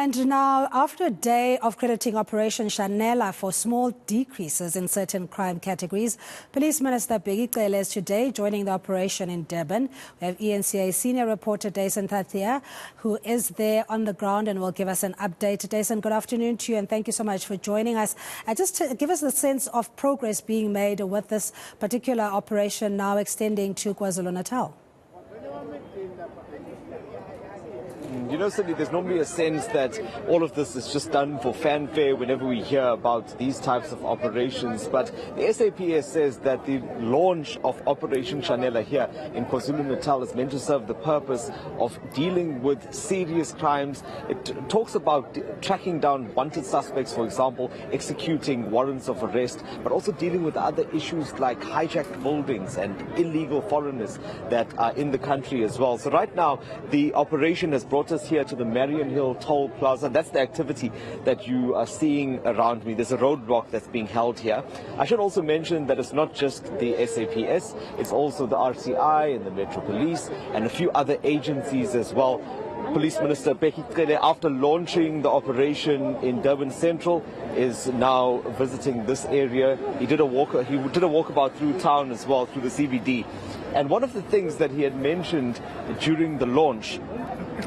And now, after a day of crediting Operation Shanela for small decreases in certain crime categories, Police Minister Bheki Cele is today joining the operation in Durban. We have eNCA senior reporter Dasen Thathiah, who is there on the ground and will give us an update. Dasen, good afternoon to you and thank you so much for joining us. Just to give us a sense of progress being made with this particular operation now extending to KwaZulu-Natal. You know, Cindy, there's normally a sense that all of this is just done for fanfare whenever we hear about these types of operations. But the SAPS says that the launch of Operation Shanela here in KwaZulu-Natal is meant to serve the purpose of dealing with serious crimes. It talks about tracking down wanted suspects, for example, executing warrants of arrest, but also dealing with other issues like hijacked buildings and illegal foreigners that are in the country as well. So right now, the operation has brought us here to the Marion Hill Toll Plaza. That's the activity that you are seeing around me. There's a roadblock that's being held here. I should also mention that it's not just the SAPS, it's also the RCI and the Metro Police and a few other agencies as well. Police Minister Bheki Cele, after launching the operation in Durban Central, is now visiting this area. He did a walkabout through town as well, through the CBD. And one of the things that he had mentioned during the launch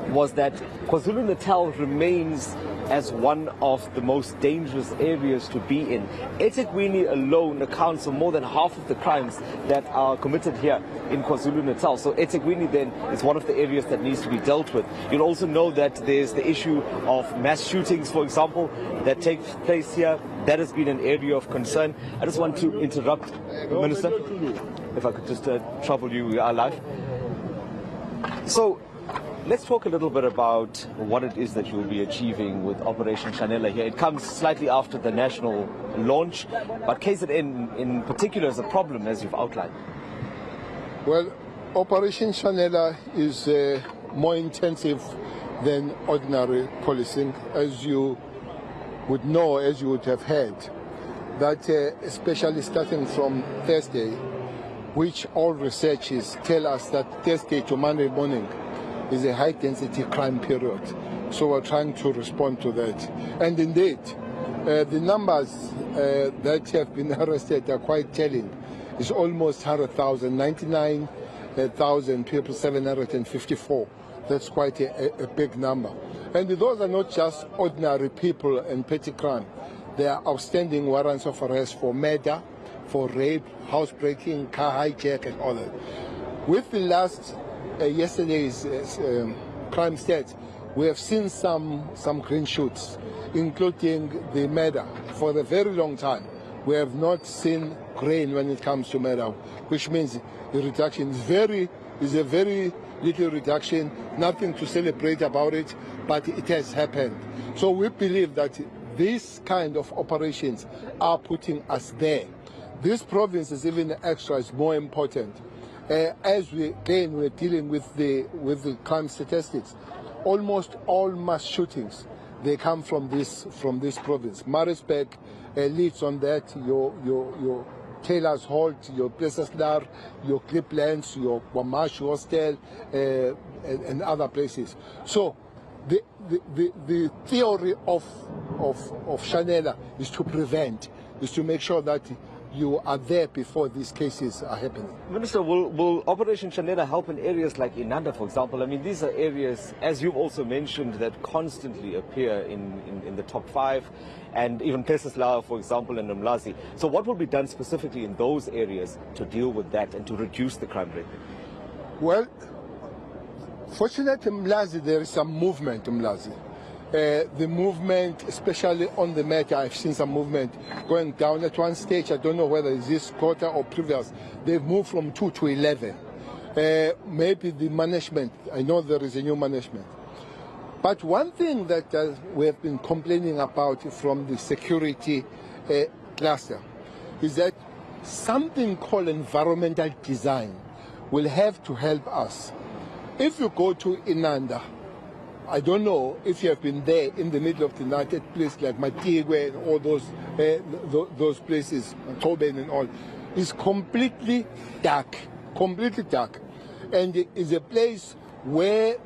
was that KwaZulu-Natal remains as one of the most dangerous areas to be in. eThekwini alone accounts for more than half of the crimes that are committed here in KwaZulu-Natal. So eThekwini then is one of the areas that needs to be dealt with. You'll also know that there's the issue of mass shootings, for example, that take place here. That has been an area of concern. I just want to interrupt, Minister, if I could just trouble you. We are live. So, let's talk a little bit about what it is that you will be achieving with Operation Shanela here. It comes slightly after the national launch, but KZN in particular is a problem, as you've outlined. Well, Operation Shanela is more intensive than ordinary policing, as you would know, as you would have heard, that especially starting from Thursday, which all researchers tell us that Thursday to Monday morning is a high-density crime period. So we're trying to respond to that. And indeed, the numbers that have been arrested are quite telling. It's almost 100,000, 99,000 people, 754. That's quite a big number. And those are not just ordinary people and petty crime. They are outstanding warrants of arrest for murder, for rape, housebreaking, car hijack, and all that. With the last yesterday's crime stats, we have seen some green shoots, including the murder. For a very long time, we have not seen grain when it comes to murder, which means the reduction is a very little reduction, nothing to celebrate about it, but it has happened. So we believe that these kind of operations are putting us there. This province is even extra, is more important. As we're dealing with the crime statistics, almost all mass shootings, they come from this province. Maritzburg leads on that. Your Taylor's Holt, your Plesaslar, your Cliplands, your Wamash Hostel, and other places. So the theory of Shanela is to prevent, is to make sure that you are there before these cases are happening. Minister, will Operation Shanela help in areas like Inanda, for example? I mean, these are areas, as you've also mentioned, that constantly appear in the top 5, and even Plesaslar, for example, and Mlazi. So what will be done specifically in those areas to deal with that and to reduce the crime rate? Well, fortunately in Mlazi, there is some movement in Mlazi. The movement, especially on the matter, I've seen some movement going down at one stage. I don't know whether it's this quarter or previous. They've moved from 2 to 11. Maybe the management, I know there is a new management. But one thing that we have been complaining about from the security cluster is that something called environmental design will have to help us. If you go to Inanda, I don't know if you have been there in the middle of the night at places like Matigwe and all those places, Toben and all. It's completely dark, and it's a place where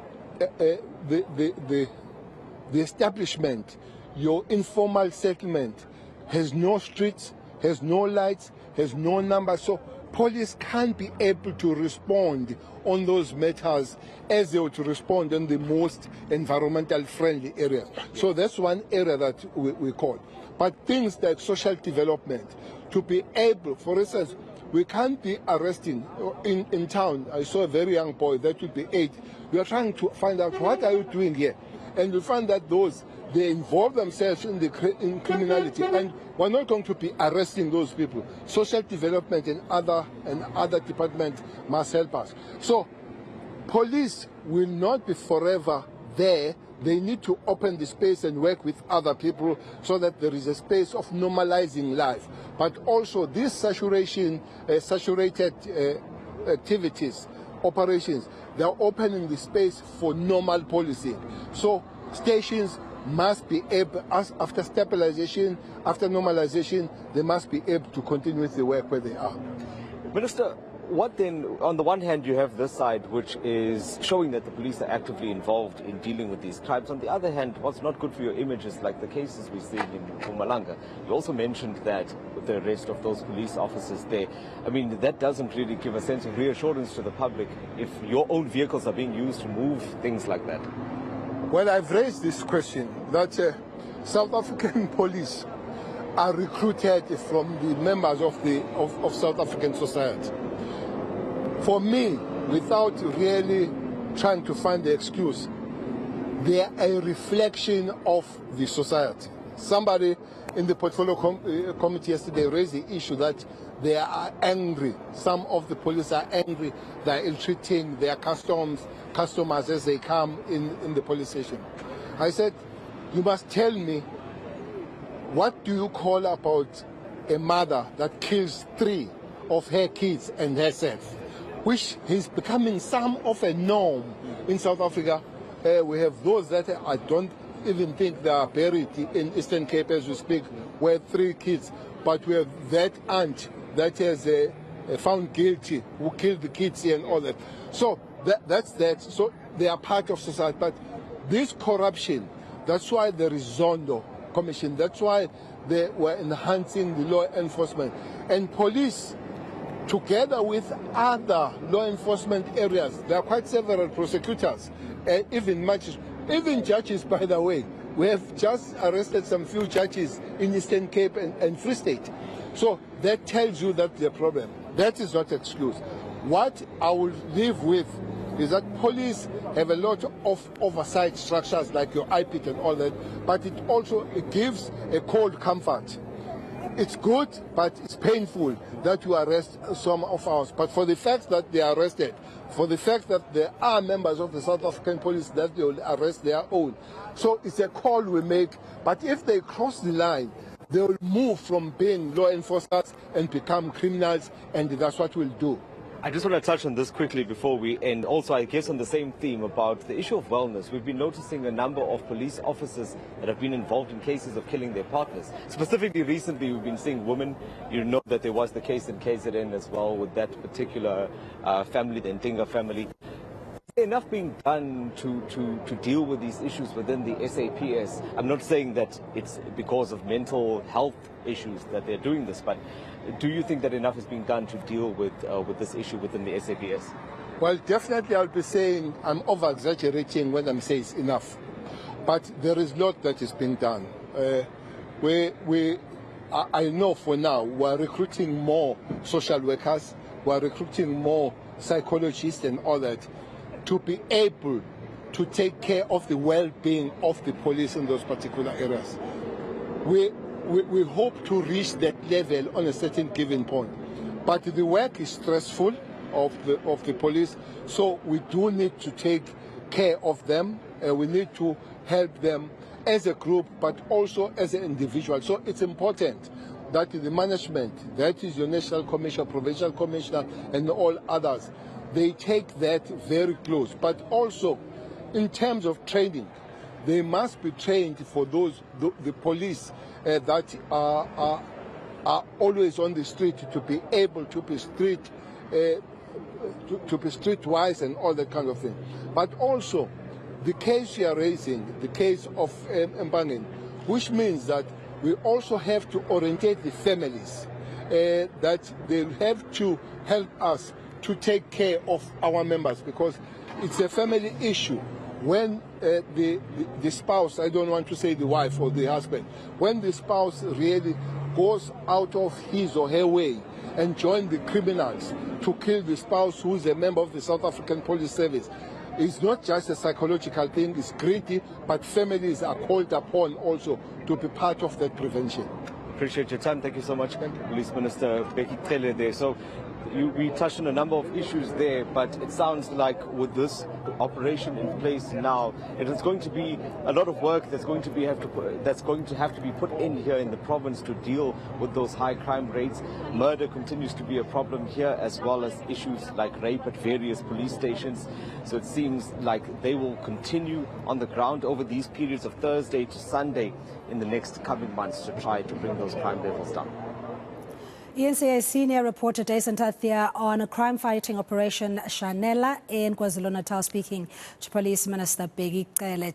the establishment, your informal settlement, has no streets, has no lights, has no numbers. So police can't be able to respond on those matters as they would respond in the most environmental friendly areas. So that's one area that we call. But things like social development, to be able, for instance, we can't be arresting in town. I saw a very young boy, that would be 8. We are trying to find out, what are you doing here? And we find that they involve themselves in criminality, and we're not going to be arresting those people. Social development and other departments must help us. So police will not be forever there. They need to open the space and work with other people so that there is a space of normalizing life. But also these saturated activities, operations, they're opening the space for normal policing. So stations must be able, after stabilization, after normalization, they must be able to continue with the work where they are. Minister, what then, on the one hand, you have this side which is showing that the police are actively involved in dealing with these crimes. On the other hand, what's not good for your image is like the cases we're seeing in Mpumalanga. You also mentioned that with the arrest of those police officers there, I mean, that doesn't really give a sense of reassurance to the public if your own vehicles are being used to move things like that. Well, I've raised this question that South African police are recruited from the members of South African society. For me, without really trying to find the excuse, they are a reflection of the society. Somebody in the portfolio committee yesterday raised the issue that they are angry. Some of the police are angry. They are ill-treating their customers as they come in the police station. I said, you must tell me, what do you call about a mother that kills 3 of her kids and herself, which is becoming some of a norm in South Africa. We have those that I don't even think they are buried in Eastern Cape as we speak, where 3 kids, but we have that aunt that has found guilty, who killed the kids here and all that. So that's that. So they are part of society. But this corruption, that's why there is Zondo Commission, that's why they were enhancing the law enforcement. And police, together with other law enforcement areas, there are quite several prosecutors, even judges, by the way. We have just arrested some few judges in Eastern Cape and Free State. So that tells you that the problem. That is not excuse. What I will live with is that police have a lot of oversight structures like your IPIT and all that, but it gives a cold comfort. It's good, but it's painful that you arrest some of ours. But for the fact that they are arrested, for the fact that there are members of the South African police that they will arrest their own. So it's a call we make. But if they cross the line, they will move from being law enforcers and become criminals, and that's what we'll do. I just want to touch on this quickly before we end. Also, I guess on the same theme about the issue of wellness, we've been noticing a number of police officers that have been involved in cases of killing their partners. Specifically, recently, we've been seeing women. You know that there was the case in KZN as well with that particular family, the Ntinga family. Is there enough being done to deal with these issues within the SAPS? I'm not saying that it's because of mental health issues that they're doing this, but do you think that enough is being done to deal with this issue within the SAPS? Well, definitely I'll be saying I'm over-exaggerating when I'm saying it's enough. But there is a lot that is being done. I know for now we're recruiting more social workers, we're recruiting more psychologists and all that to be able to take care of the well-being of the police in those particular areas. We hope to reach that level on a certain given point. But the work is stressful of the police, so we do need to take care of them. We need to help them as a group, but also as an individual. So it's important that the management, that is your national commissioner, provincial commissioner, and all others, they take that very close. But also, in terms of training, they must be trained for the police that are always on the street to be able to be streetwise and all that kind of thing. But also, the case you are raising, the case of Mpangeni, which means that we also have to orientate the families, that they have to help us to take care of our members, because it's a family issue. When the spouse, I don't want to say the wife or the husband, when the spouse really goes out of his or her way and join the criminals to kill the spouse who is a member of the South African Police Service, it's not just a psychological thing, it's gritty, but families are called upon also to be part of that prevention. Appreciate your time. Thank you so much, Police Minister Bheki Cele there. So we touched on a number of issues there, but it sounds like with this operation in place now, it is going to be a lot of work that's going to have to be put in here in the province to deal with those high crime rates. Murder continues to be a problem here, as well as issues like rape at various police stations. So it seems like they will continue on the ground over these periods of Thursday to Sunday in the next coming months to try to bring those crime levels down. eNCA senior reporter Dasen Thathiah on a crime-fighting Operation Shanela in KwaZulu-Natal, speaking to Police Minister Bheki Cele.